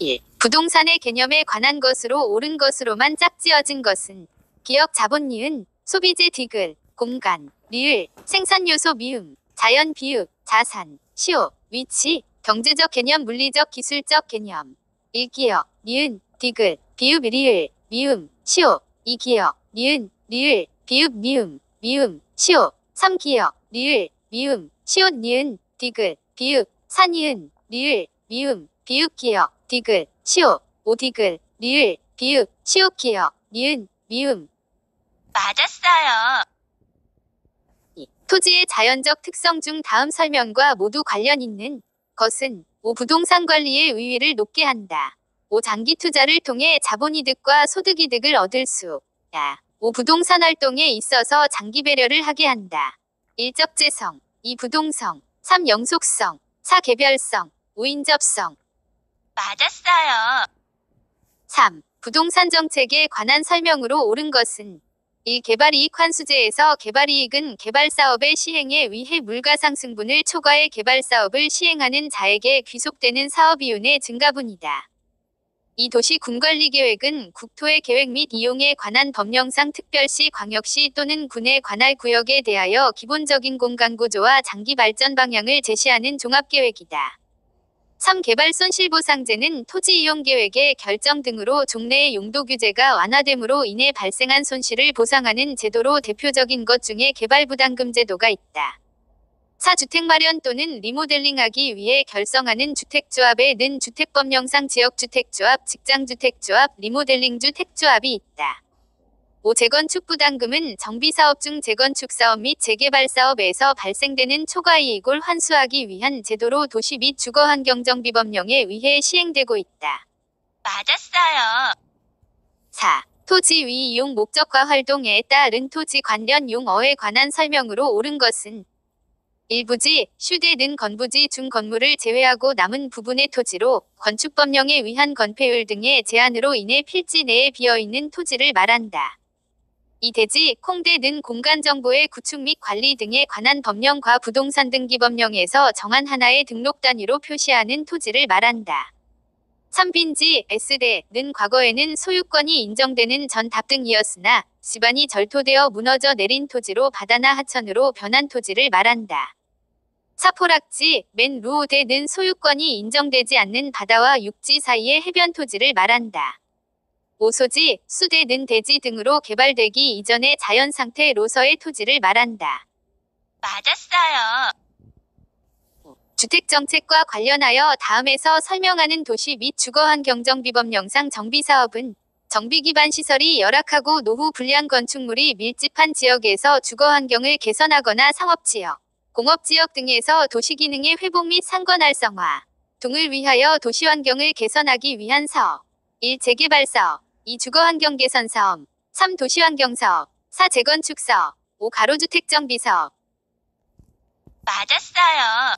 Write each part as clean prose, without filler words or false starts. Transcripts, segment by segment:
1. 부동산의 개념에 관한 것으로 옳은 것으로만 짝지어진 것은 기역 자본 니은, 소비재 디귿, 공간, 리을, 생산요소 미음, 자연 비읍, 자산, 시효, 위치, 경제적 개념 물리적 기술적 개념. 1기역, 니은, 디귿, 비읍 리을, 미음, 시효. 2기역, 니은, 리을, 비읍 미음, 미음, 시효. 3기역, 리을, 미음, 시옷 니은, 디귿, 비읍, 산이은, 리을, 미음, 비읍 기역, 디귿, 시옷. 5디귿, 리을, 비읍, 시옷 기역, 니은, 미음. 맞았어요. 토지의 자연적 특성 중 다음 설명과 모두 관련 있는 것은 5. 부동산 관리의 의의를 높게 한다. 5. 장기 투자를 통해 자본이득과 소득이득을 얻을 수. 5. 부동산 활동에 있어서 장기 배려를 하게 한다. 1. 적재성, 2. 부동성, 3. 영속성, 4. 개별성, 5. 인접성. 맞았어요. 3. 부동산 정책에 관한 설명으로 옳은 것은 1. 개발이익 환수제에서 개발이익은 개발사업의 시행에 의해 물가상승분을 초과해 개발사업을 시행하는 자에게 귀속되는 사업이윤의 증가분이다. 2. 도시군관리계획은 국토의 계획 및 이용에 관한 법령상 특별시, 광역시 또는 군에 관할 구역에 대하여 기본적인 공간구조와 장기 발전 방향을 제시하는 종합계획이다. 3. 개발손실보상제는 토지이용계획의 결정 등으로 종래의 용도규제가 완화됨으로 인해 발생한 손실을 보상하는 제도로 대표적인 것 중에 개발부담금제도가 있다. 4. 주택마련 또는 리모델링하기 위해 결성하는 주택조합에 는 주택법령상 지역주택조합, 직장주택조합, 리모델링주택조합이 있다. 5. 재건축부담금은 정비사업 중 재건축사업 및 재개발사업에서 발생되는 초과이익을 환수하기 위한 제도로 도시 및 주거환경정비법령에 의해 시행되고 있다. 맞았어요. 4. 토지 위이용 목적과 활동에 따른 토지 관련 용어에 관한 설명으로 옳은 것은 일부지, 휴대는 건부지 중 건물을 제외하고 남은 부분의 토지로 건축법령에 의한 건폐율 등의 제한으로 인해 필지 내에 비어있는 토지를 말한다. 2. 대지, 콩대는 공간정보의 구축 및 관리 등에 관한 법령과 부동산 등기법령에서 정한 하나의 등록 단위로 표시하는 토지를 말한다. 3. 빈지, S대는 과거에는 소유권이 인정되는 전답 등이었으나 지반이 절토되어 무너져 내린 토지로 바다나 하천으로 변한 토지를 말한다. 4. 포락지, 맨 루오대는 소유권이 인정되지 않는 바다와 육지 사이의 해변 토지를 말한다. 5. 소지, 수대는 대지 등으로 개발되기 이전의 자연상태로서의 토지를 말한다. 맞았어요. 주택정책과 관련하여 다음에서 설명하는 도시 및 주거환경정비법령상 정비사업은 정비기반 시설이 열악하고 노후 불량 건축물이 밀집한 지역에서 주거환경을 개선하거나 상업지역, 공업지역 등에서 도시기능의 회복 및 상권 활성화 등을 위하여 도시환경을 개선하기 위한 사업. 1. 재개발사업, 2. 주거환경개선사업, 3. 도시환경사업, 4. 재건축사업, 5. 가로주택정비사업. 맞았어요.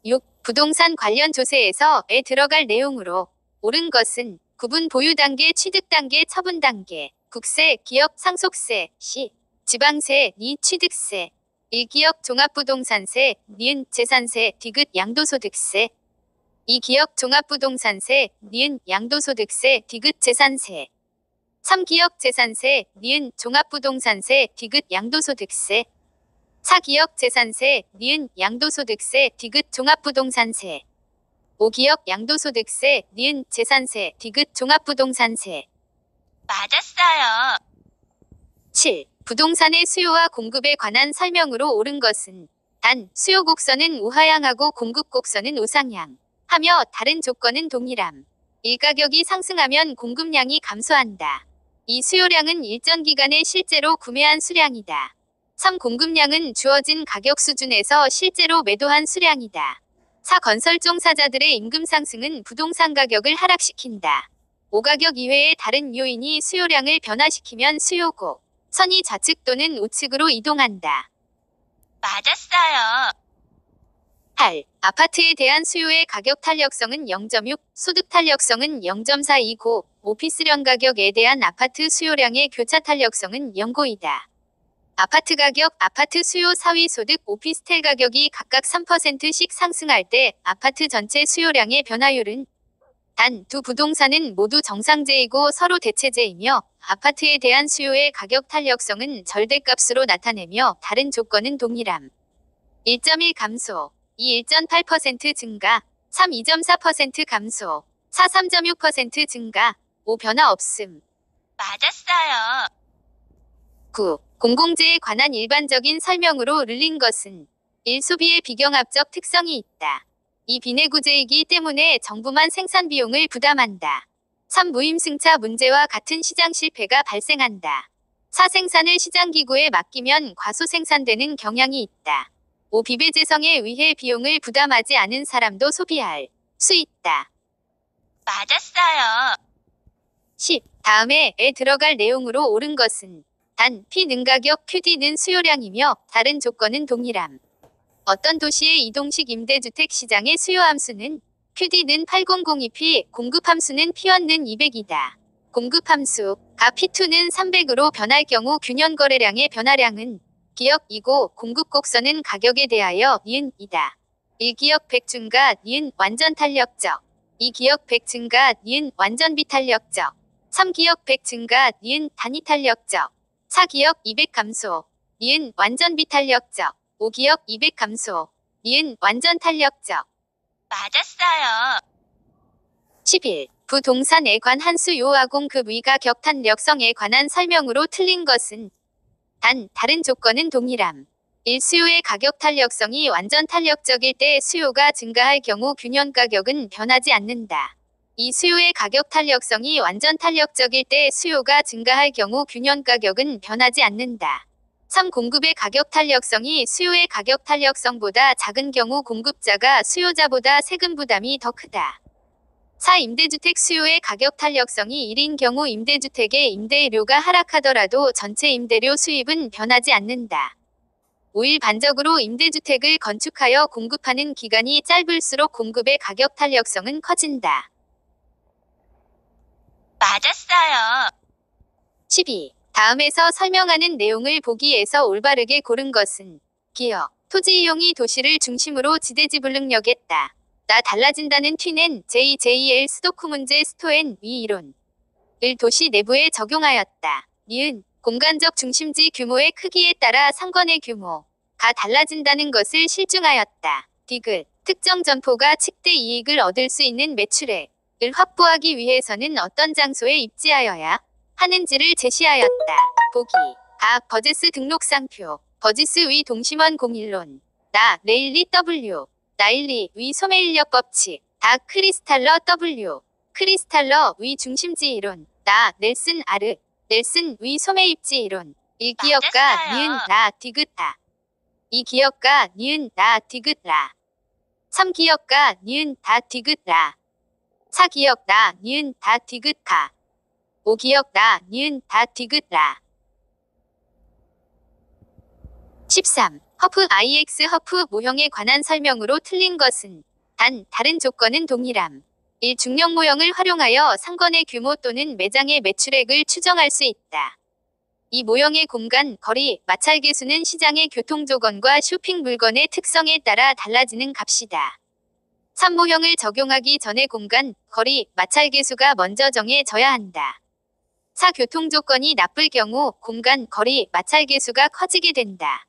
6. 부동산 관련 조세에서에 들어갈 내용으로 옳은 것은 구분 보유단계, 취득단계, 처분단계, 국세, 기업, 상속세, 시, 지방세, 니, 취득세, 1기역 종합부동산세, 니은, 재산세, 디귿, 양도소득세, 2기역 종합부동산세, 니은, 양도소득세, 디귿, 재산세, 3기역 재산세, 니은, 종합부동산세, 디귿, 양도소득세, 4기역 재산세, 니은, 양도소득세, 디귿, 종합부동산세, 5기역 양도소득세, 니은, 재산세, 디귿, 종합부동산세. 맞았어요. 7. 부동산의 수요와 공급에 관한 설명으로 옳은 것은 단, 수요 곡선은 우하향하고 공급 곡선은 우상향 하며 다른 조건은 동일함. 1. 가격이 상승하면 공급량이 감소한다. 2. 수요량은 일정 기간에 실제로 구매한 수량이다. 3. 공급량은 주어진 가격 수준에서 실제로 매도한 수량이다. 4. 건설 종사자들의 임금 상승은 부동산 가격을 하락시킨다. 5. 가격 이외의 다른 요인이 수요량을 변화시키면 수요곡 선이 좌측 또는 우측으로 이동한다. 맞았어요. 8. 아파트에 대한 수요의 가격 탄력성은 0.6, 소득 탄력성은 0.4이고 오피스령 가격에 대한 아파트 수요량의 교차 탄력성은 0고이다. 아파트 가격, 아파트 수요, 사위 소득, 오피스텔 가격이 각각 3%씩 상승할 때 아파트 전체 수요량의 변화율은 단 두 부동산은 모두 정상제이고 서로 대체제이며 아파트에 대한 수요의 가격 탄력성은 절대값으로 나타내며 다른 조건은 동일함. 1.1 감소, 2 1.8% 증가, 3 2.4% 감소, 4 3.6% 증가, 5 변화 없음. 맞았어요. 9. 공공재에 관한 일반적인 설명으로 르린 것은 1. 소비의 비경합적 특성이 있다. 2. 비내구재이기 때문에 정부만 생산 비용을 부담한다. 3. 무임승차 문제와 같은 시장 실패가 발생한다. 4. 생산을 시장기구에 맡기면 과소생산되는 경향이 있다. 5. 비배재성에 의해 비용을 부담하지 않은 사람도 소비할 수 있다. 맞았어요. 10. 다음에에 들어갈 내용으로 옳은 것은 단 P는 가격, QD는 수요량이며 다른 조건은 동일함. 어떤 도시의 이동식 임대주택 시장의 수요 함수는 QD는 8002P, 공급 함수는 P1는 200이다. 공급 함수 가 P2는 300으로 변할 경우 균형 거래량의 변화량은 기역2고 공급 곡선은 가격에 대하여 니은이다. 1기역 100 증가 니은 완전 탄력적, 2기역 100 증가 니은 완전 비탄력적, 3기역 100 증가 니은 단위 탄력적, 4기역 200 감소 니은 완전 비탄력적, 5기역 200 감소 니은 완전 탄력적. 맞았어요. 11. 부동산에 관한 수요와 공급 위가 격탄력성에 관한 설명으로 틀린 것은 단 다른 조건은 동일함. 1. 수요의 가격 탄력성이 완전 탄력적일 때 수요가 증가할 경우 균형 가격은 변하지 않는다. 2. 수요의 가격 탄력성이 완전 탄력적일 때 수요가 증가할 경우 균형 가격은 변하지 않는다. 3. 공급의 가격 탄력성이 수요의 가격 탄력성보다 작은 경우 공급자가 수요자보다 세금 부담이 더 크다. 4. 임대주택 수요의 가격 탄력성이 1인 경우 임대주택의 임대료가 하락하더라도 전체 임대료 수입은 변하지 않는다. 5. 일반적으로 임대주택을 건축하여 공급하는 기간이 짧을수록 공급의 가격 탄력성은 커진다. 맞았어요. 12. 다음에서 설명하는 내용을 보기에서 올바르게 고른 것은 기역, 토지 이용이 도시를 중심으로 지대지불능력했다. 나 달라진다는 튀는 JJL 스토크 문제 스토엔 위 이론을 도시 내부에 적용하였다. 니은 공간적 중심지 규모의 크기에 따라 상권의 규모가 달라진다는 것을 실증하였다. 디귿 특정 점포가 칙대 이익을 얻을 수 있는 매출액을 확보하기 위해서는 어떤 장소에 입지하여야 하는지를 제시하였다. 보기 가 버제스 등록상표 버지스 위 동심원 01론 나 레일리 W 나일리 위 소매인력 법칙 다 크리스탈러 W 크리스탈러 위 중심지 이론 나 넬슨 아르 넬슨 위 소매입지 이론 1기역가 맞았어요. 니은 나 디귿다 2기역가 니은 나 디귿라 3기역가 니은 다 디귿라 4기역 나 니은 다 디귿가 5기역 나 니은 다 디귿라 13. 허프 IX 허프 모형에 관한 설명으로 틀린 것은 단 다른 조건은 동일함. 1. 중력 모형을 활용하여 상권의 규모 또는 매장의 매출액을 추정할 수 있다. 2. 모형의 공간, 거리, 마찰 계수는 시장의 교통조건과 쇼핑 물건의 특성에 따라 달라지는 값이다. 3. 모형을 적용하기 전에 공간, 거리, 마찰 계수가 먼저 정해져야 한다. 4. 교통조건이 나쁠 경우 공간, 거리, 마찰 계수가 커지게 된다.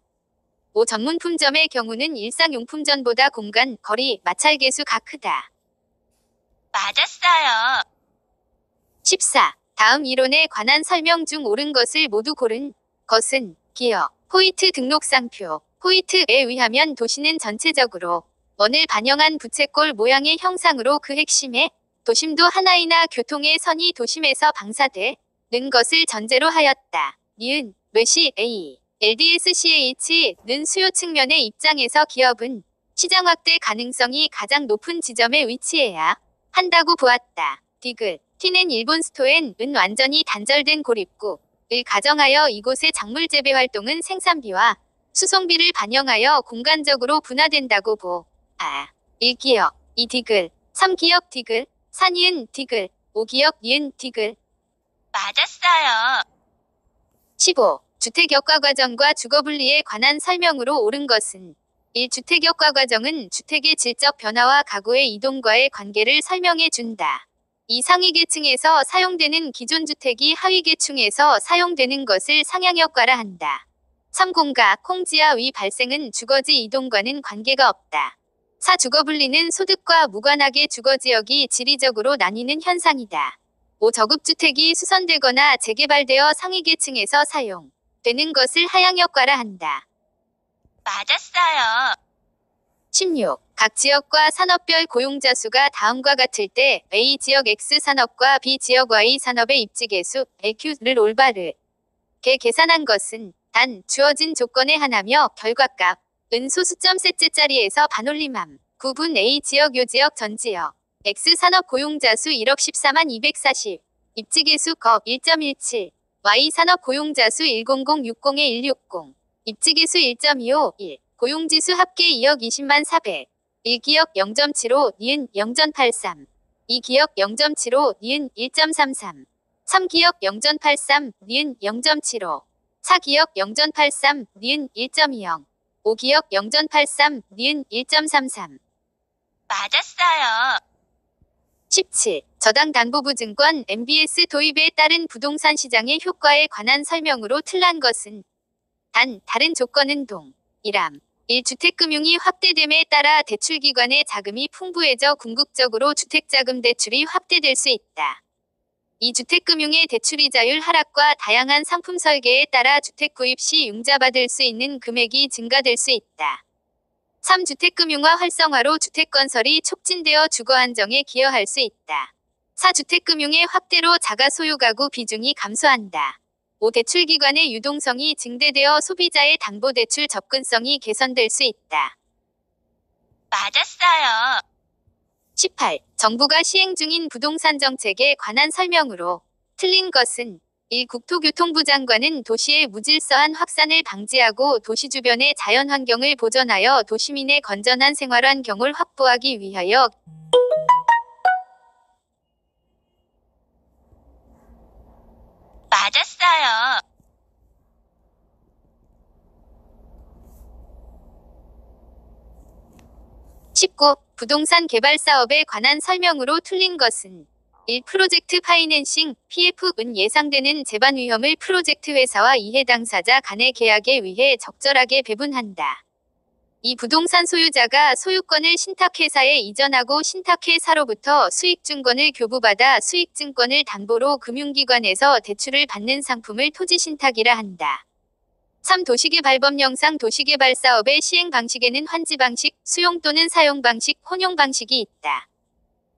5. 전문품점의 경우는 일상용품점보다 공간, 거리, 마찰 계수가 크다. 맞았어요. 14. 다음 이론에 관한 설명 중 옳은 것을 모두 고른 것은 기역, 호이트 등록상표, 호이트에 의하면 도시는 전체적으로 원을 반영한 부채꼴 모양의 형상으로 그 핵심에 도심도 하나이나 교통의 선이 도심에서 방사되는 것을 전제로 하였다. 니은, 뇌시 A. LDSCH는 수요 측면의 입장에서 기업은 시장 확대 가능성이 가장 높은 지점에 위치해야 한다고 보았다. 디귿 T는 일본 스토엔 은 완전히 단절된 고립국을 가정하여 이곳의 작물 재배 활동은 생산비와 수송비를 반영하여 공간적으로 분화된다고 보. 1기역 2디귿 3기역 디귿 4니은 디귿 5기역 니은 디귿 맞았어요. 15. 주택역과 과정과 주거분리에 관한 설명으로 옳은 것은 1. 주택역과 과정은 주택의 질적 변화와 가구의 이동과의 관계를 설명해 준다. 이 상위계층에서 사용되는 기존 주택이 하위계층에서 사용되는 것을 상향효과라 한다. 3. 공가, 콩지하 위 발생은 주거지 이동과는 관계가 없다. 4. 주거분리는 소득과 무관하게 주거지역이 지리적으로 나뉘는 현상이다. 5. 저급주택이 수선되거나 재개발되어 상위계층에서 사용되는 것을 하향효과라 한다. 맞았어요. 16. 각 지역과 산업별 고용자 수가 다음과 같을 때 A지역 X산업과 B지역 Y산업의 입지계수 LQ를 올바르게 계산한 것은 단 주어진 조건에 하나며 결과값은 소수점 셋째 자리에서 반올림함. 9분 A지역 요지역 전지역 X산업 고용자 수 1억 14만 240 입지계수 거 1.17 Y산업 고용자 수 10060에 160 입지계수 1.25 1 고용지수 합계 2억 20만 400 1기역 0.75 니은 0.83 2기역 0.75 니은 1.33 3기역 0.83 니은 0.75 4기역 0.83 니은 1.20 5기역 0.83 니은 1.33 맞았어요. 17. 저당담보부증권 MBS 도입에 따른 부동산 시장의 효과에 관한 설명으로 틀린 것은 단 다른 조건은 동일함. 1. 주택금융이 확대됨에 따라 대출기관의 자금이 풍부해져 궁극적으로 주택자금 대출이 확대될 수 있다. 2. 주택금융의 대출이자율 하락과 다양한 상품 설계에 따라 주택 구입 시 융자받을 수 있는 금액이 증가될 수 있다. 3. 주택금융화 활성화로 주택건설이 촉진되어 주거안정에 기여할 수 있다. 4. 주택금융의 확대로 자가소유가구 비중이 감소한다. 5. 대출기관의 유동성이 증대되어 소비자의 담보대출 접근성이 개선될 수 있다. 맞았어요. 18. 정부가 시행 중인 부동산 정책에 관한 설명으로 틀린 것은 1. 국토교통부 장관은 도시의 무질서한 확산을 방지하고 도시 주변의 자연환경을 보존하여 도시민의 건전한 생활환경을 확보하기 위하여 맞았어요. 19. 부동산 개발 사업에 관한 설명으로 틀린 것은 1. 프로젝트 파이낸싱, PF은 예상되는 재반 위험을 프로젝트 회사와 이해 당사자 간의 계약에 의해 적절하게 배분한다. 2. 부동산 소유자가 소유권을 신탁회사에 이전하고 신탁회사로부터 수익증권을 교부받아 수익증권을 담보로 금융기관에서 대출을 받는 상품을 토지신탁이라 한다. 3. 도시개발법령상 도시개발 사업의 시행 방식에는 환지 방식, 수용 또는 사용 방식, 혼용 방식이 있다.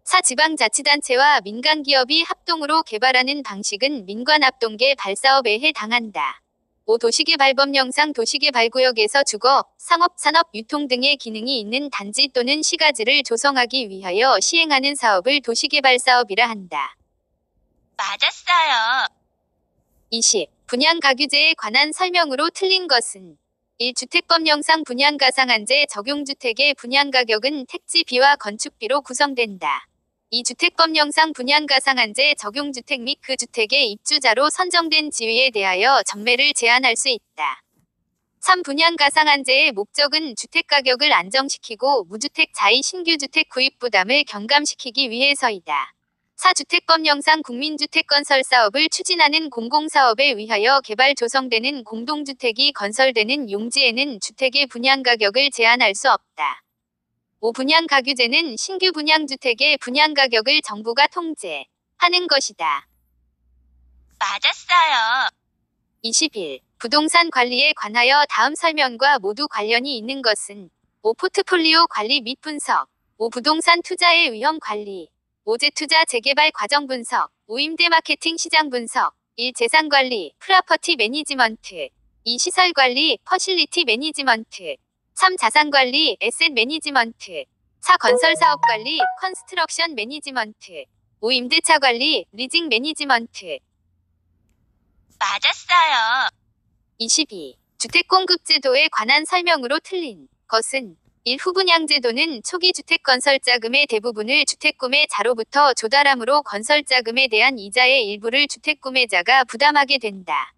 4. 지방자치단체와 민간기업이 합동으로 개발하는 방식은 민관합동계 발사업에 해당한다. 5. 도시개발법령상 도시개발구역에서 주거, 상업, 산업, 유통 등의 기능이 있는 단지 또는 시가지를 조성하기 위하여 시행하는 사업을 도시개발사업이라 한다. 맞았어요. 20. 분양가규제에 관한 설명으로 틀린 것은 1. 주택법령상 분양가상한제 적용주택의 분양가격은 택지비와 건축비로 구성된다. 2. 주택법령상 분양가상한제 적용주택 및 그 주택의 입주자로 선정된 지위에 대하여 전매를 제한할 수 있다. 3. 분양가상한제의 목적은 주택가격을 안정시키고 무주택자의 신규주택 구입 부담을 경감시키기 위해서이다. 4. 주택법령상 국민주택건설 사업을 추진하는 공공사업에 의하여 개발 조성되는 공동주택이 건설되는 용지에는 주택의 분양가격을 제한할 수 없다. 5. 분양가규제는 신규 분양주택의 분양가격을 정부가 통제하는 것이다. 맞았어요. 21. 부동산 관리에 관하여 다음 설명과 모두 관련이 있는 것은 5. 포트폴리오 관리 및 분석 5. 부동산 투자의 위험 관리 5. 재투자 재개발 과정 분석 5. 임대 마케팅 시장 분석 1. 재산관리 프라퍼티 매니지먼트 2. 시설관리 퍼실리티 매니지먼트 3. 자산관리 에셋 매니지먼트 4. 건설사업관리 컨스트럭션 매니지먼트 5. 임대차 관리 리징 매니지먼트 맞았어요. 22. 주택공급제도에 관한 설명으로 틀린 것은 1. 후분양제도는 초기 주택건설자금의 대부분을 주택구매자로부터 조달함으로 건설자금에 대한 이자의 일부를 주택구매자가 부담하게 된다.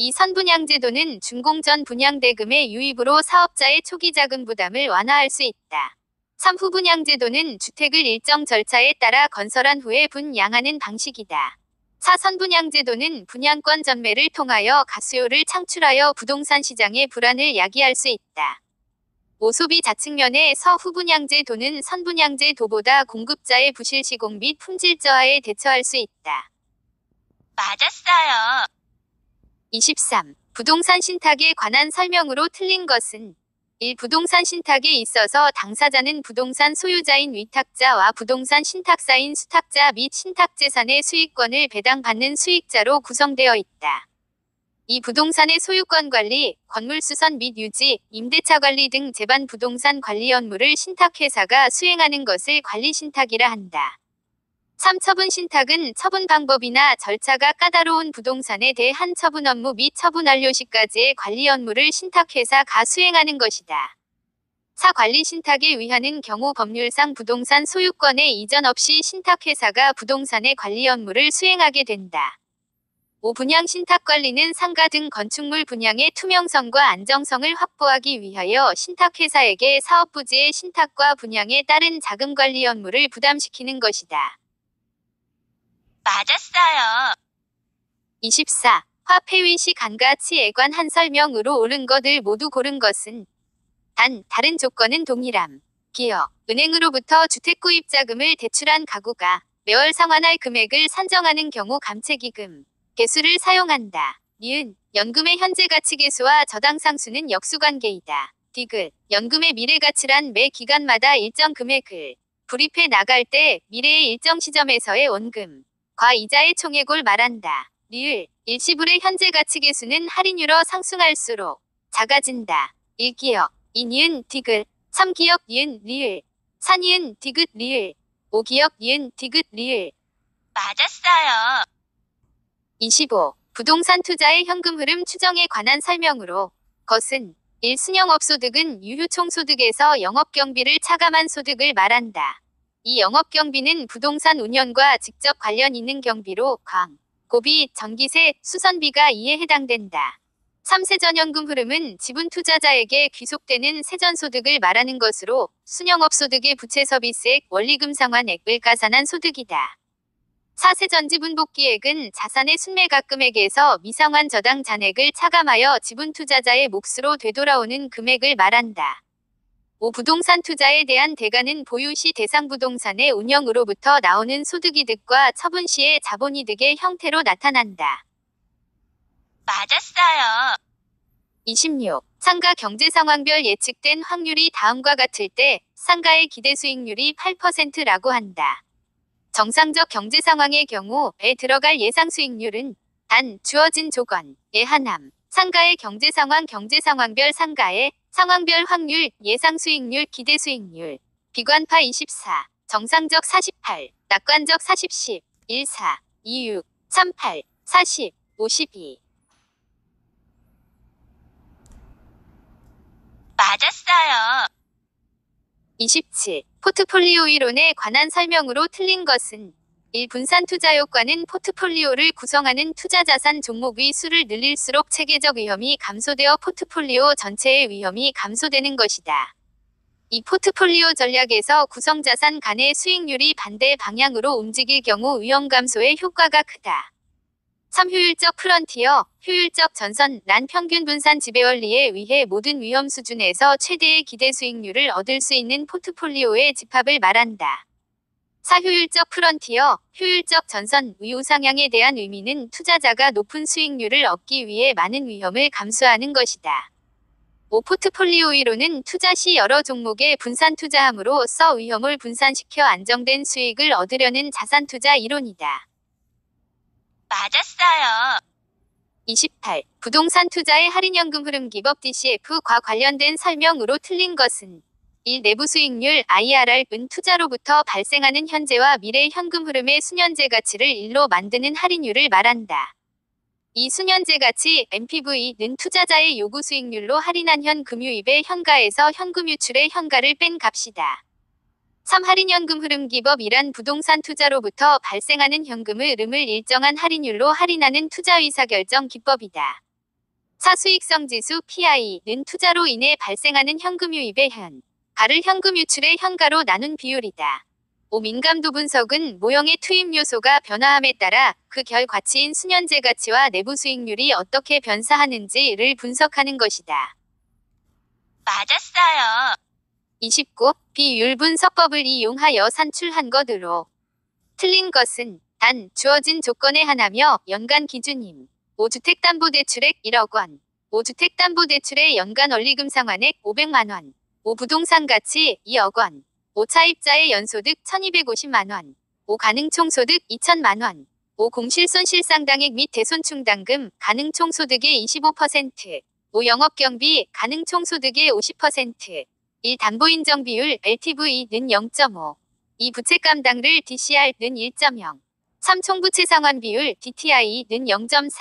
2. 선분양제도는 준공 전 분양대금의 유입으로 사업자의 초기 자금 부담을 완화할 수 있다. 3. 후분양제도는 주택을 일정 절차에 따라 건설한 후에 분양하는 방식이다. 4. 선분양제도는 분양권 전매를 통하여 가수요를 창출하여 부동산 시장의 불안을 야기할 수 있다. 5. 소비 자측면에서 후분양제도는 선분양제도보다 공급자의 부실 시공 및 품질 저하에 대처할 수 있다. 맞았어요. 23. 부동산 신탁에 관한 설명으로 틀린 것은 1. 부동산 신탁에 있어서 당사자는 부동산 소유자인 위탁자와 부동산 신탁사인 수탁자 및 신탁재산의 수익권을 배당받는 수익자로 구성되어 있다. 2. 부동산의 소유권 관리, 건물 수선 및 유지, 임대차 관리 등 제반 부동산 관리 업무를 신탁회사가 수행하는 것을 관리신탁이라 한다. 3. 처분 신탁은 처분 방법이나 절차가 까다로운 부동산에 대한 처분 업무 및 처분 완료 시까지의 관리 업무를 신탁회사가 수행하는 것이다. 4. 관리 신탁에 의하는 경우 법률상 부동산 소유권의 이전 없이 신탁회사가 부동산의 관리 업무를 수행하게 된다. 5. 분양 신탁 관리는 상가 등 건축물 분양의 투명성과 안정성을 확보하기 위하여 신탁회사에게 사업 부지의 신탁과 분양에 따른 자금 관리 업무를 부담시키는 것이다. 맞았어요. 24. 화폐위 시 간가치에 관한 설명으로 옳은 것을 모두 고른 것은 단, 다른 조건은 동일함. 기업, 은행으로부터 주택구입 자금을 대출한 가구가 매월 상환할 금액을 산정하는 경우 감채기금, 개수를 사용한다. 니은, 연금의 현재 가치 개수와 저당 상수는 역수관계이다. 디귿, 연금의 미래가치란 매 기간마다 일정 금액을 불입해 나갈 때 미래의 일정 시점에서의 원금, 과 이자의 총액을 말한다. 리을, 일시불의 현재 가치 개수는 할인율로 상승할수록 작아진다. 1기억, 2니은 디귿, 3기억 니은 리을, 4니은 디귿 리을, 5기억 니은 디귿 리을. 맞았어요. 25. 부동산 투자의 현금 흐름 추정에 관한 설명으로 것은 1. 순영업소득은 유효총소득에서 영업경비를 차감한 소득을 말한다. 이 영업경비는 부동산 운영과 직접 관련 있는 경비로 고비, 전기세, 수선비가 이에 해당된다. 3. 세전연금 흐름은 지분 투자자에게 귀속되는 세전소득을 말하는 것으로 순영업소득의 부채서비스액, 원리금 상환액을 가산한 소득이다. 4. 세전지분복귀액은 자산의 순매각금액에서 미상환 저당 잔액을 차감하여 지분 투자자의 몫으로 되돌아오는 금액을 말한다. 5. 부동산 투자에 대한 대가는 보유 시 대상 부동산의 운영으로부터 나오는 소득이득과 처분 시의 자본이득의 형태로 나타난다. 맞았어요. 26. 상가 경제상황별 예측된 확률이 다음과 같을 때 상가의 기대수익률이 8%라고 한다. 정상적 경제상황의 경우에 들어갈 예상수익률은 단 주어진 조건에 한함. 상가의 경제상황별 상가의 상황별 확률, 예상수익률, 기대수익률. 비관파 24, 정상적 48, 낙관적 40, 10, 14, 26, 38, 40, 52. 맞았어요. 27. 포트폴리오 이론에 관한 설명으로 틀린 것은 1. 분산 투자 효과는 포트폴리오를 구성하는 투자자산 종목의 수를 늘릴수록 체계적 위험이 감소되어 포트폴리오 전체의 위험이 감소되는 것이다. 2. 포트폴리오 전략에서 구성자산 간의 수익률이 반대 방향으로 움직일 경우 위험 감소의 효과가 크다. 3. 효율적 프런티어, 효율적 전선, 란 평균 분산 지배원리에 의해 모든 위험 수준에서 최대의 기대 수익률을 얻을 수 있는 포트폴리오의 집합을 말한다. 4. 효율적 프런티어, 효율적 전선, 우상향에 대한 의미는 투자자가 높은 수익률을 얻기 위해 많은 위험을 감수하는 것이다. 5. 포트폴리오 이론은 투자 시 여러 종목에 분산 투자함으로써 위험을 분산시켜 안정된 수익을 얻으려는 자산 투자 이론이다. 맞았어요. 28. 부동산 투자의 할인연금 흐름 기법 DCF과 관련된 설명으로 틀린 것은 1. 내부 수익률 IRR은 투자로부터 발생하는 현재와 미래 현금 흐름의 수년제 가치를 1로 만드는 할인율을 말한다. 2. 수년제 가치 NPV는 투자자의 요구 수익률로 할인한 현 금유입의 현가에서 현금 유출의 현가를 뺀 값이다. 3. 할인연금 흐름 기법이란 부동산 투자로부터 발생하는 현금의 흐름을 일정한 할인율로 할인하는 투자 의사결정 기법이다. 4. 수익성 지수 PI는 투자로 인해 발생하는 현금 유입의 현 발을 현금 유출의 현가로 나눈 비율이다. 5. 민감도 분석은 모형의 투입 요소가 변화함에 따라 그 결과치인 수년제 가치와 내부 수익률이 어떻게 변사하는지를 분석하는 것이다. 맞았어요. 29. 비율 분석법을 이용하여 산출한 것으로 틀린 것은 단 주어진 조건에 한하며 연간 기준임. 5. 주택담보대출액 1억 원. 5. 주택담보대출의 연간 원리금 상환액 500만 원. 5. 부동산 가치 2억 원. 5. 차입자의 연소득 1250만 원. 5. 가능총소득 2000만 원. 5. 공실손실상당액 및 대손충당금 가능총소득의 25%. 5. 영업경비 가능총소득의 50%. 1. 담보인정비율 LTV는 0.5. 2. 부채감당률 DCR는 1.0. 3. 총부채상환비율 DTI는 0.4.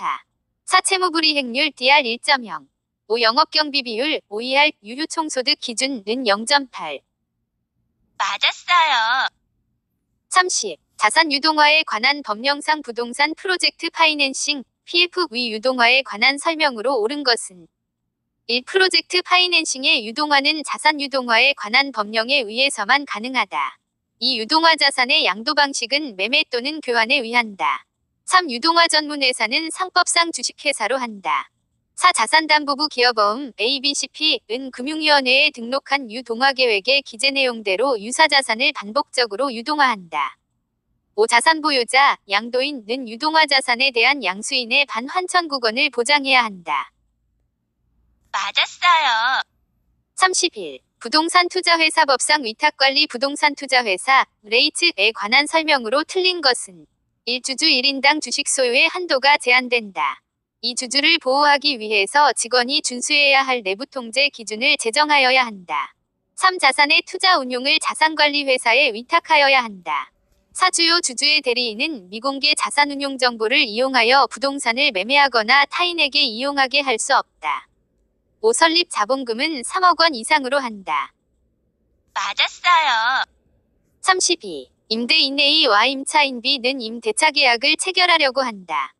4. 채무불이행률 DR 1.0. 5. 영업경비 비율 OER 유효총소득 기준은 0.8. 맞았어요. 30. 자산 유동화에 관한 법령상 부동산 프로젝트 파이낸싱 PF 유동화에 관한 설명으로 옳은 것은 1. 프로젝트 파이낸싱의 유동화는 자산 유동화에 관한 법령에 의해서만 가능하다. 2. 유동화 자산의 양도 방식은 매매 또는 교환에 의한다. 3. 유동화 전문 회사는 상법상 주식회사로 한다. 4. 자산담보부 기업어음 ABCP은 금융위원회에 등록한 유동화 계획의 기재 내용대로 유사자산을 반복적으로 유동화한다. 5. 자산보유자, 양도인은 유동화 자산에 대한 양수인의 반환천구건을 보장해야 한다. 맞았어요. 31. 부동산 투자회사 법상 위탁관리 부동산 투자회사 레이츠에 관한 설명으로 틀린 것은 1. 주주 1인당 주식 소유의 한도가 제한된다. 2. 주주를 보호하기 위해서 직원이 준수해야 할 내부 통제 기준을 제정하여야 한다. 3. 자산의 투자 운용을 자산관리회사에 위탁하여야 한다. 4. 주요 주주의 대리인은 미공개 자산운용 정보를 이용하여 부동산을 매매하거나 타인에게 이용하게 할 수 없다. 5. 설립 자본금은 3억 원 이상으로 한다. 맞았어요. 32. 임대인 A와 임차인 B는 임대차 계약을 체결하려고 한다.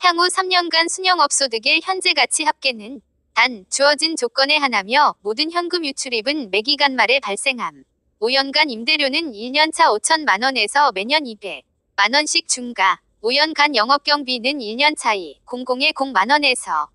향후 3년간 순영업소득의 현재 가치 합계는 단 주어진 조건에 한하며 모든 현금 유출입은 매기간 말에 발생함. 5년간 임대료는 1년차 5천만 원에서 매년 200만 원씩 중과. 5년간 영업경비는 1년 차이 00에 0만 원에서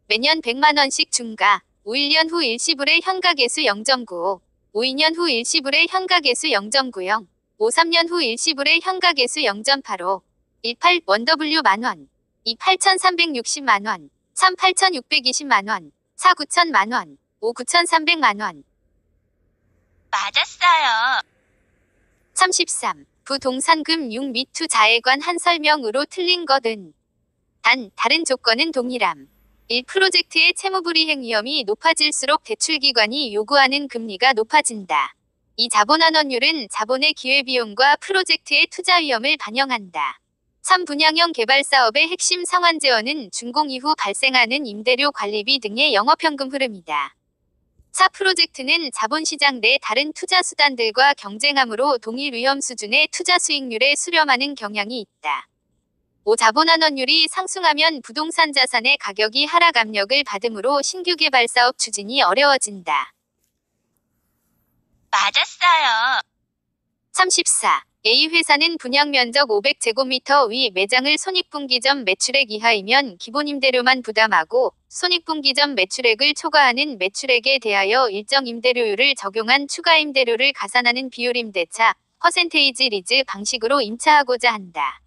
매년 100만 원씩 중과. 5. 1년 후 일시불의 현가계수 0.95. 5. 2년 후 일시불의 현가계수 0.90. 5. 3년 후 일시불의 현가계수 0.85. 1. 8. 원W 만원. 2. 8,360만 원. 3. 8,620만 원. 4. 9천만 원. 5. 9,300만 원. 맞았어요. 33. 부동산금융 및 투자에 관한 설명으로 틀린 것은 단 다른 조건은 동일함. 1. 프로젝트의 채무불이행 위험이 높아질수록 대출기관이 요구하는 금리가 높아진다. 2. 자본환원율은 자본의 기회비용과 프로젝트의 투자 위험을 반영한다. 3. 분양형 개발사업의 핵심 상환제어는 준공 이후 발생하는 임대료 관리비 등의 영업현금 흐름이다. 4. 프로젝트는 자본시장 내 다른 투자수단들과 경쟁함으로 동일 위험 수준의 투자 수익률에 수렴하는 경향이 있다. 5. 자본환원율이 상승하면 부동산 자산의 가격이 하락 압력을 받으므로 신규 개발 사업 추진이 어려워진다. 맞았어요. 34. A회사는 분양면적 500제곱미터 위 매장을 손익분기 전 매출액 이하이면 기본 임대료만 부담하고 손익분기 전 매출액을 초과하는 매출액에 대하여 일정 임대료율을 적용한 추가 임대료를 가산하는 비율임대차 퍼센테이지 리즈 방식으로 임차하고자 한다.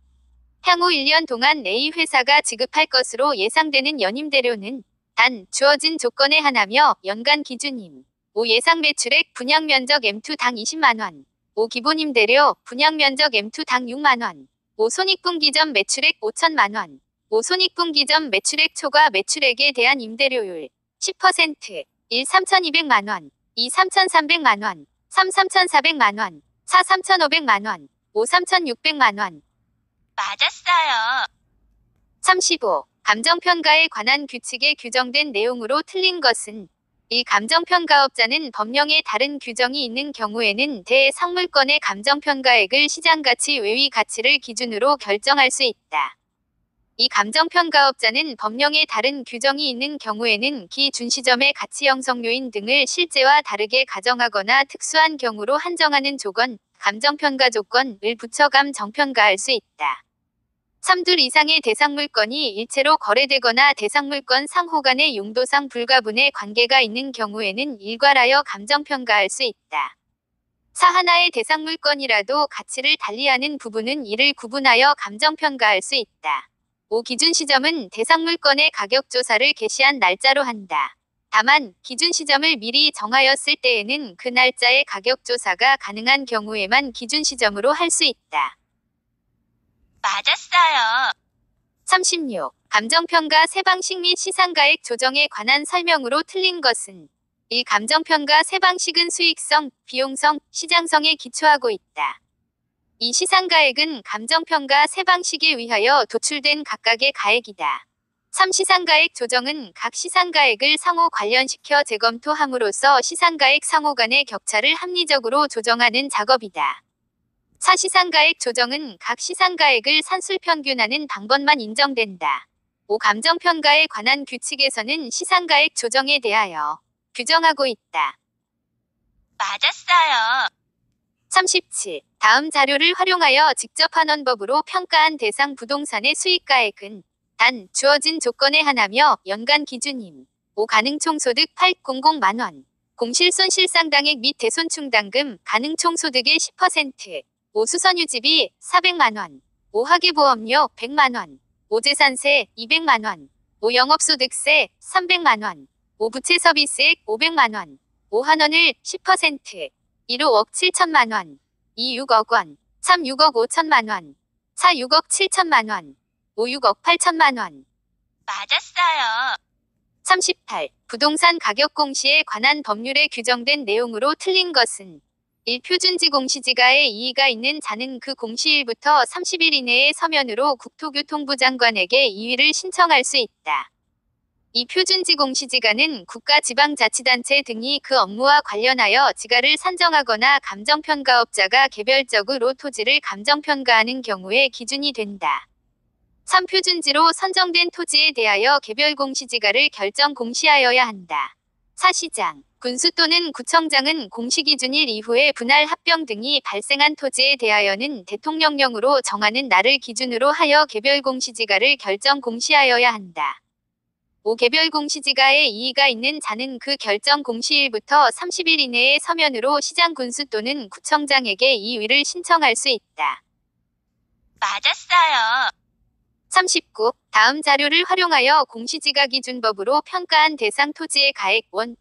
향후 1년 동안 A회사가 지급할 것으로 예상되는 연임대료는 단 주어진 조건에 한하며 연간 기준임. 5. 예상 매출액 분양면적 M2당 20만원. 5. 기본임대료 분양면적 M2당 6만원. 5. 손익분기 전 매출액 5천만원. 5. 손익분기 전 매출액 초과 매출액에 대한 임대료율 10%. 1. 3,200만원. 2. 3,300만원. 3. 3,400만원. 4. 3,500만원. 5. 3,600만원. 맞았어요. 35. 감정평가에 관한 규칙에 규정된 내용으로 틀린 것은 1. 감정평가업자는 법령에 다른 규정이 있는 경우에는 대상물권의 감정평가액을 시장가치 외의 가치를 기준으로 결정할 수 있다. 이 감정평가업자는 법령에 다른 규정이 있는 경우에는 기준시점의 가치 형성 요인 등을 실제와 다르게 가정하거나 특수한 경우로 한정하는 조건, 감정평가 조건을 붙여 감정평가할 수 있다. 3둘 이상의 대상물건이 일체로 거래되거나 대상물건 상호 간의 용도상 불가분의 관계가 있는 경우에는 일괄하여 감정평가할 수 있다. 4 하나의 대상물건이라도 가치를 달리하는 부분은 이를 구분하여 감정평가할 수 있다. 5 기준시점은 대상물건의 가격조사를 개시한 날짜로 한다. 다만 기준시점을 미리 정하였을 때에는 그 날짜의 가격조사가 가능한 경우에만 기준시점으로 할 수 있다. 맞았어요. 36. 감정평가 세 방식 및 시상가액 조정에 관한 설명으로 틀린 것은 1. 감정평가 세 방식은 수익성, 비용성, 시장성에 기초하고 있다. 2. 시상가액은 감정평가 세 방식에 의하여 도출된 각각의 가액이다. 3. 시상가액 조정은 각 시상가액을 상호 관련시켜 재검토함으로써 시상가액 상호 간의 격차를 합리적으로 조정하는 작업이다. 4. 시상가액 조정은 각 시상가액을 산술평균하는 방법만 인정된다. 5. 감정평가에 관한 규칙에서는 시상가액 조정에 대하여 규정하고 있다. 맞았어요. 37. 다음 자료를 활용하여 직접 환원법으로 평가한 대상 부동산의 수익가액은 단 주어진 조건에 한하며 연간 기준임. 5. 가능총소득 800만원. 공실손실상당액 및 대손충당금 가능총소득의 10%. 5. 수선유지비 400만원. 5. 화계보험료 100만원. 5. 재산세 200만원. 5. 영업소득세 300만원. 5. 부채서비스액 500만원. 5. 환원을 10%. 1. 5억 7천만원. 2. 6억 원. 3. 6억 5천만원. 4. 6억 7천만원. 5. 6억 8천만원. 맞았어요. 38. 부동산 가격 공시에 관한 법률에 규정된 내용으로 틀린 것은 1. 표준지 공시지가에 이의가 있는 자는 그 공시일부터 30일 이내에 서면으로 국토교통부 장관에게 이의를 신청할 수 있다. 이 표준지 공시지가는 국가지방자치단체 등이 그 업무와 관련하여 지가를 산정하거나 감정평가업자가 개별적으로 토지를 감정평가하는 경우에 기준이 된다. 3. 표준지로 선정된 토지에 대하여 개별 공시지가를 결정 공시하여야 한다. 4. 시장, 군수 또는 구청장은 공시기준일 이후에 분할 합병 등이 발생한 토지에 대하여는 대통령령으로 정하는 날을 기준으로 하여 개별 공시지가를 결정 공시하여야 한다. 5. 개별 공시지가에 이의가 있는 자는 그 결정 공시일부터 30일 이내에 서면으로 시장 군수 또는 구청장에게 이의를 신청할 수 있다. 맞았어요. 39. 다음 자료를 활용하여 공시지가 기준법으로 평가한 대상 토지의 가액 원은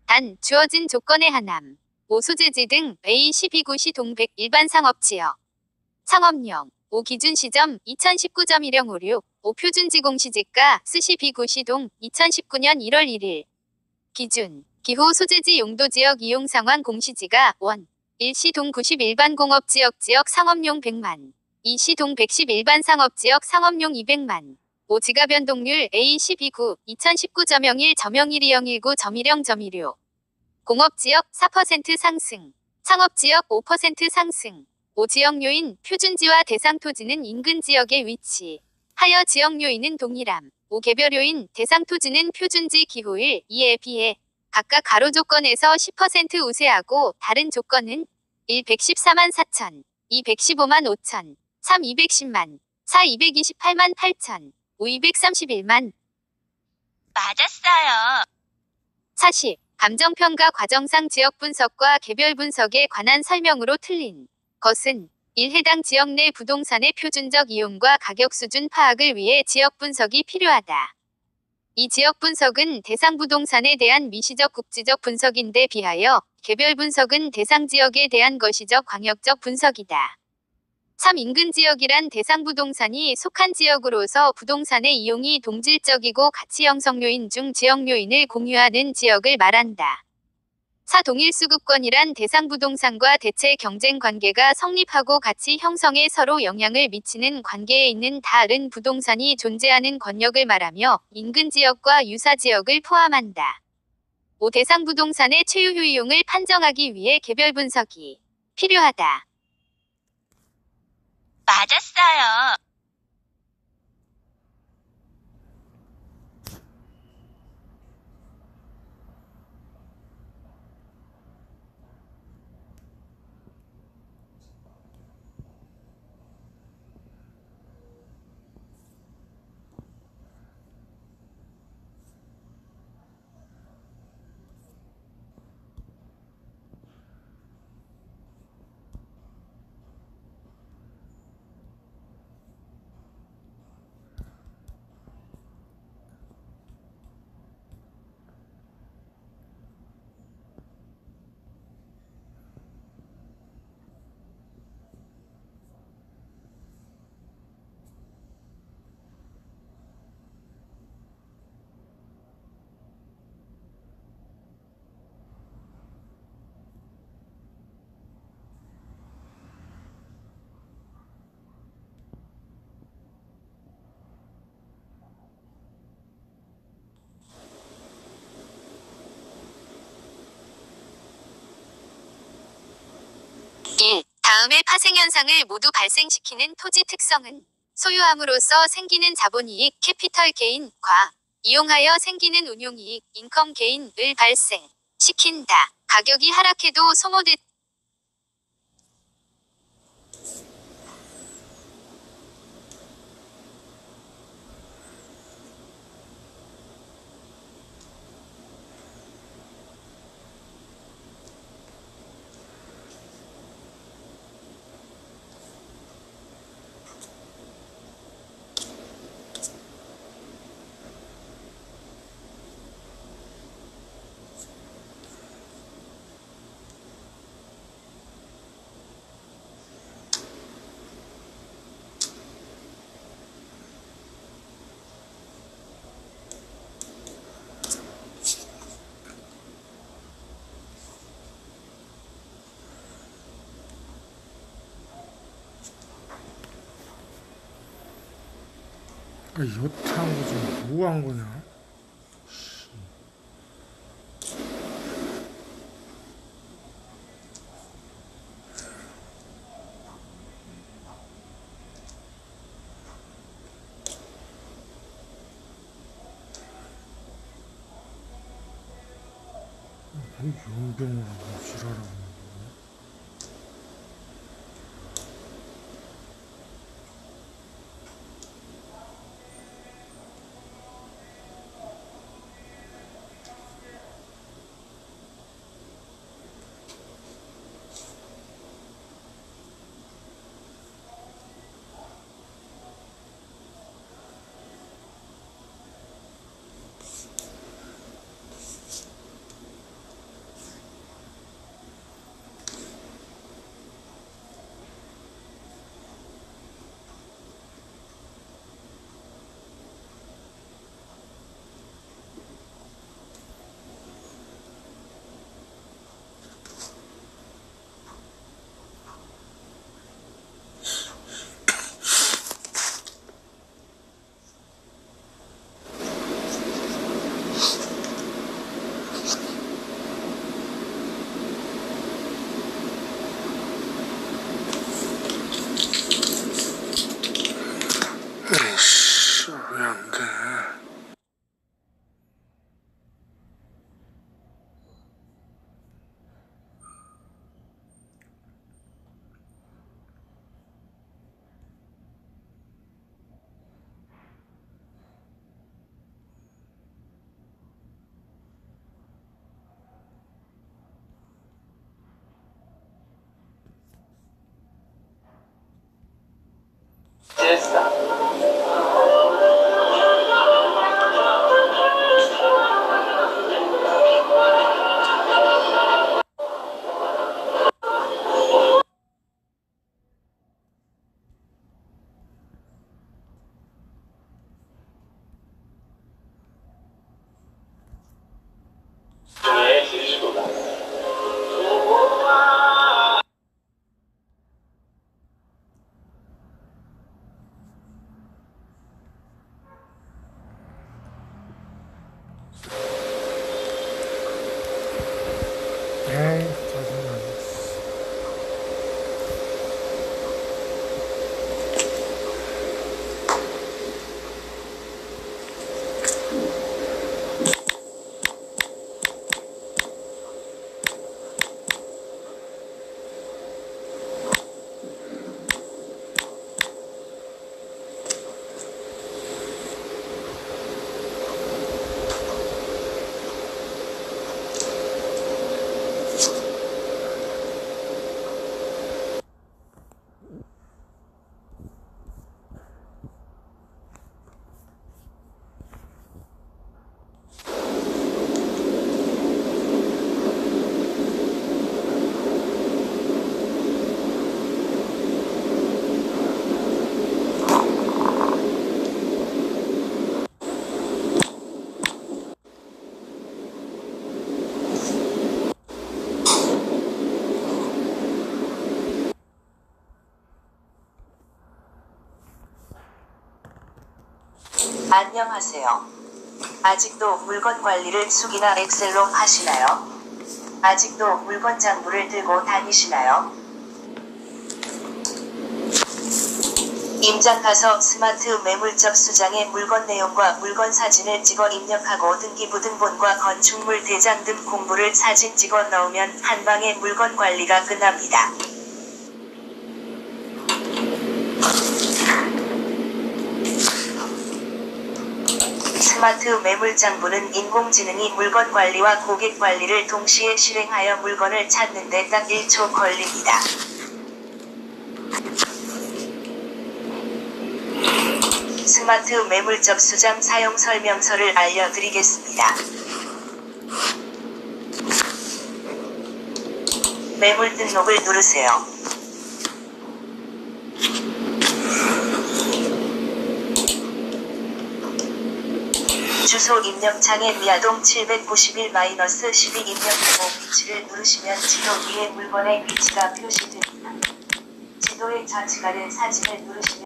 단 주어진 조건에 한함. 5. 소재지 등 A12구시 동백 일반 상업지역. 상업령. 5. 기준시점 2019.1056. 5. 표준지 공시지가 스시 비구시동 2019년 1월 1일. 기준. 기호 소재지 용도지역 이용상황 공시지가 원. 1시동 90 일반 공업지역 지역 상업용 100만. 2시동 110 일반 상업지역 상업용 200만. 5. 지가변동률 A12구 2019.01 01219.10.16. 공업지역 4% 상승. 상업지역 5% 상승. 5. 지역요인 표준지와 대상토지는 인근 지역의 위치. 하여 지역요인은 동일함. 5. 개별요인 대상토지는 표준지 기호일 2에 비해 각각 가로 조건에서 10% 우세하고 다른 조건은 1. 114만 4천. 2. 115만 5천. 3. 210만. 4. 228만 8천. 5. 231만. 맞았어요. 40. 감정평가 과정상 지역 분석과 개별 분석에 관한 설명으로 틀린 것은 1. 해당 지역 내 부동산의 표준적 이용과 가격 수준 파악을 위해 지역 분석이 필요하다. 이 지역 분석은 대상 부동산에 대한 미시적 국지적 분석인데 비하여 개별 분석은 대상 지역에 대한 거시적 광역적 분석이다. 3. 인근 지역이란 대상 부동산이 속한 지역으로서 부동산의 이용이 동질적이고 가치 형성 요인 중 지역 요인을 공유하는 지역을 말한다. 4. 동일수급권이란 대상 부동산과 대체 경쟁 관계가 성립하고 가치 형성에 서로 영향을 미치는 관계에 있는 다른 부동산이 존재하는 권역을 말하며 인근 지역과 유사 지역을 포함한다. 5. 대상 부동산의 최유 효용을 판정하기 위해 개별 분석이 필요하다. 맞았어요. 생현상을 모두 발생시키는 토지 특성은 소유함으로써 생기는 자본이익, 캐피털 게인, 과 이용하여 생기는 운용이익, 인컴 게인을 발생시킨다. 가격이 하락해도 소모됐 여타한 거 지금 뭐 한 거냐? 연병으로 지랄하고. 에이씨, 왜 안 돼? 에이, 짜증나. 안녕하세요. 아직도 물건 관리를 수기나 엑셀로 하시나요? 아직도 물건 장부를 들고 다니시나요? 임장 가서 스마트 매물적 수장의 물건 내용과 물건 사진을 찍어 입력하고 등기부등본과 건축물 대장 등 공부를 사진 찍어 넣으면 한방에 물건 관리가 끝납니다. 스마트 매물장부는 인공지능이 물건 관리와 고객 관리를 동시에 실행하여 물건을 찾는 데 딱 1초 걸립니다. 스마트 매물적 수장 사용 설명서를 알려드리겠습니다. 매물 등록을 누르세요. 주소 입력창에 미아동 791-12 입력하고 위치를 누르시면 지도 위에 물건의 위치가 표시됩니다. 지도의 좌측 아래 사진을 누르시면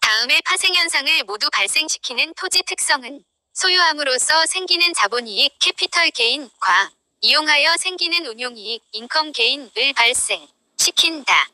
다음의 파생현상을 모두 발생시키는 토지 특성은 소유함으로써 생기는 자본이익 캐피털 게인 과 이용하여 생기는 운용이익 인컴 게인을 발생시킨다.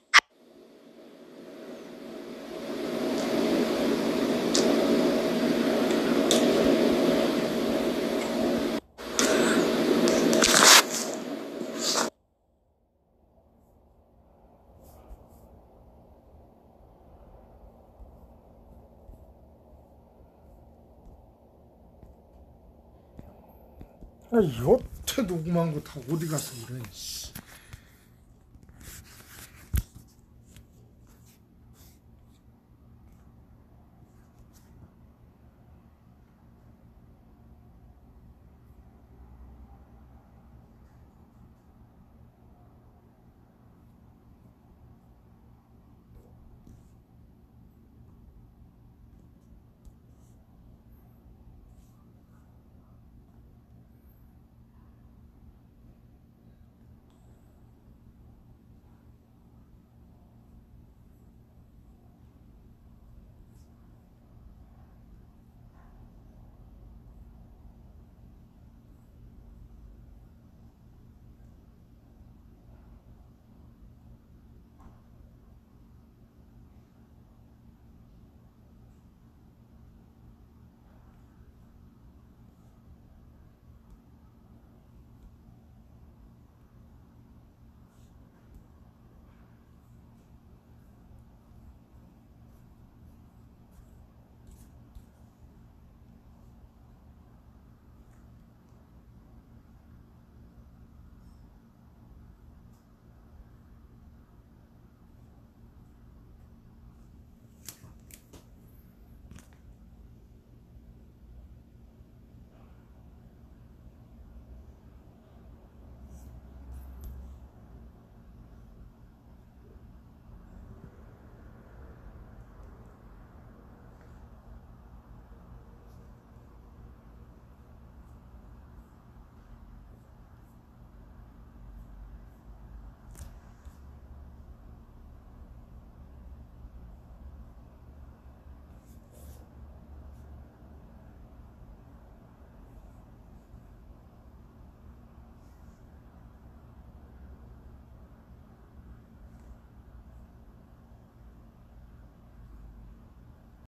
아, 여태 녹음한 거 다 어디 갔어 그래. 씨.